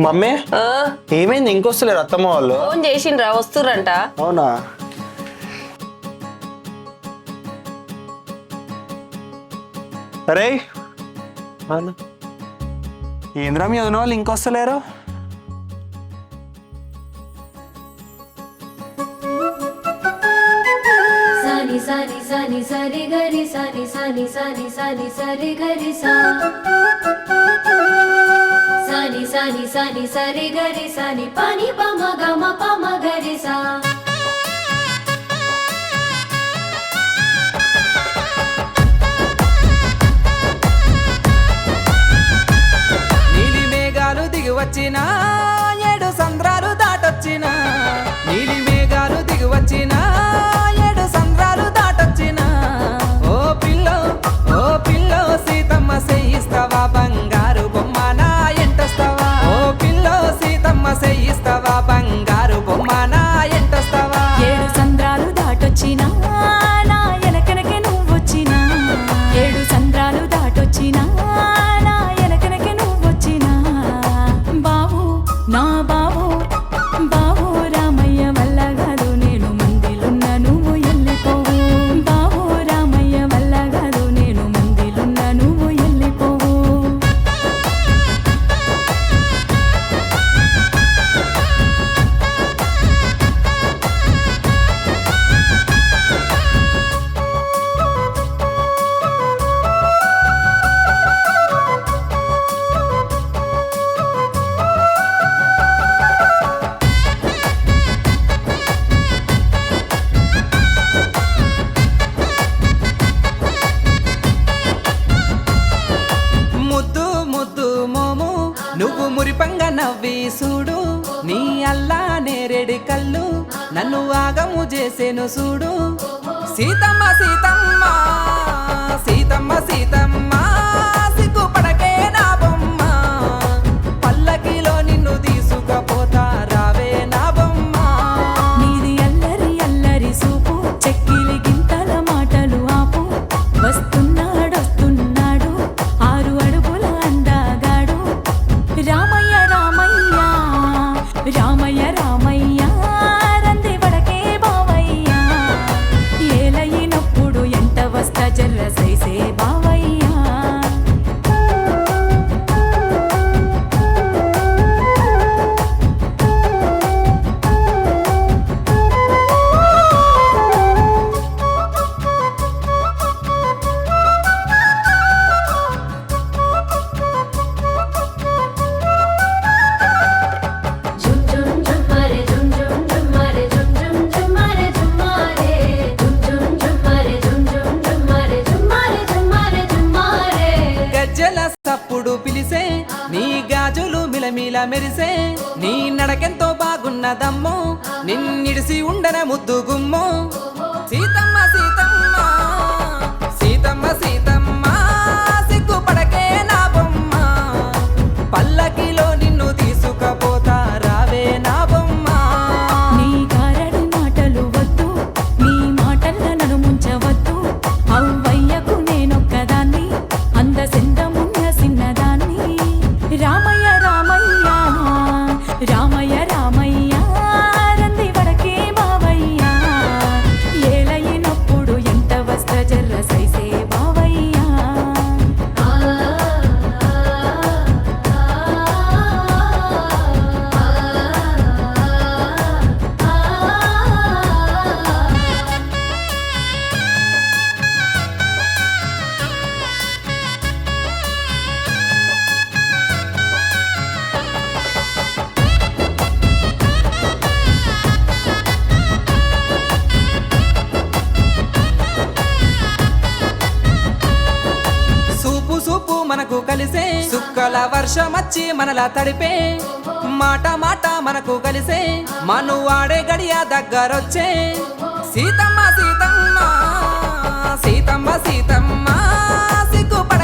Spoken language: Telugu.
మమ్మీ ఏమైంది ఇంకొస్తలేరు అత్తమ్మ వాళ్ళు? ఫోన్ చేసిండ్రా వస్తుర్రంట. అవునా? అరే ఏంద్రా మీ వదిన వాళ్ళు ఇంకొస్తలేరు? సాని సాని సాని సరి గరి సాని సాని సాని సాని సరి గరి సా సాని సాని సాని సరి గరి సాని పాని పమ గమ పమ గరి సా నీలి మేఘాలు దిగి వచ్చిన 7 సంద్రాలు దాటొచ్చిన నీలి మేఘాలు దిగి వచ్చిన 7 సంద్రాలు దాటొచ్చిన ఓ పిల్లో సీతమ్మ సేయిస్తావా బంగారు బొమ్మ నా ఎంటొస్తావా ఓ పిల్లో సీతమ్మ సేయిస్తావా బంగారు బొమ్మ నా ఎంటొస్తావా 7 సంద్రాలు దాటొచ్చినా నా ఎనకనకే నువ్వొచ్చినా 7 సంద్రాలు దాటొచ్చినా నా ఎనకనకే నువ్వొచ్చినా బావు నా బావు బావు రామయ్య వల్ల కాదు నేను మందిలున్న నువ్వు ఎల్లిపోవు బావు రామయ్య వల్ల కాదు నేను మందిలున్న నువ్వు ఎల్లిపోవు ముద్దు ముద్దు మోము నువ్వు మురిపంగా నవ్వి చూడు నీ అల్లా నేరేడి కళ్ళు నన్ను ఆగము చేసేను చూడు సీతమ్మ సీతమ్మ సీతమ్మ సీతమ్మ సిగ్గుపడకే నా బొమ్మ పల్లకిలో నిన్ను తీసుకపోతా రావే నా బొమ్మ నీది అల్లరి అల్లరి సూపు చెక్కిలి గింతల మాటలు ఆపు వస్తున్నాడు 6 అడుగుల అందగాడు రామయ్య రామయ్య రామయ్య రామయ్య రంది వడకే బావయ్య ఏలయినప్పుడు ఎంట వస్తా జర్ర సైసే బావయ్య జుమ్ జుమ్ జుమ్మరే జుమ్ జుమ్ జుమ్మరే జుమ్ జుమ్ జుమ్మరే జుమ్మరే జుమ్ జుమ్ జుమ్మరే జుమ్ జుమ్ జుమ్మరే జుమ్మరే జుమ్మరే జుమ్మరే గజ్జల సప్పుడు పిలిసే నీ గాజులు మిలమిల మెరిసే నీ నడకెంతో బాగున్నదమ్మో నిన్నిడిసి ఉండన ముద్దు గుమ్మో సీతమ్మ సీతమ్మ సీతమ్మ సీతమ్మ సిగ్గుపడకే నా బొమ్మ పల్లకిలో నిన్ను తీసుకపోతా రావే నా బొమ్మ నీ గారడి మాటలు వద్దు నీ మాటల్ల నన్ను ముంచవద్దు అవ్వయ్యకు నేనొక్కదాన్ని అందసిందమున్న సిన్నదాన్ని రామయ్య రామయ్య రామయ్య రామయ్య రంది వడకే బావయ్య ఏలయినప్పుడు ఎంట వస్త జర్ర సైసే బావయ్య ఆ సూపు సూపు మనకు కలిసే సుక్కల వర్షం వచ్చి మనలా తడిపే మాట మాట మనకు కలిసే మను వాడే గడియ దగ్గరొచ్చే సీతమ్మ సీతమ్మ సీతమ్మ సీతమ్మ సిగ్గుపడ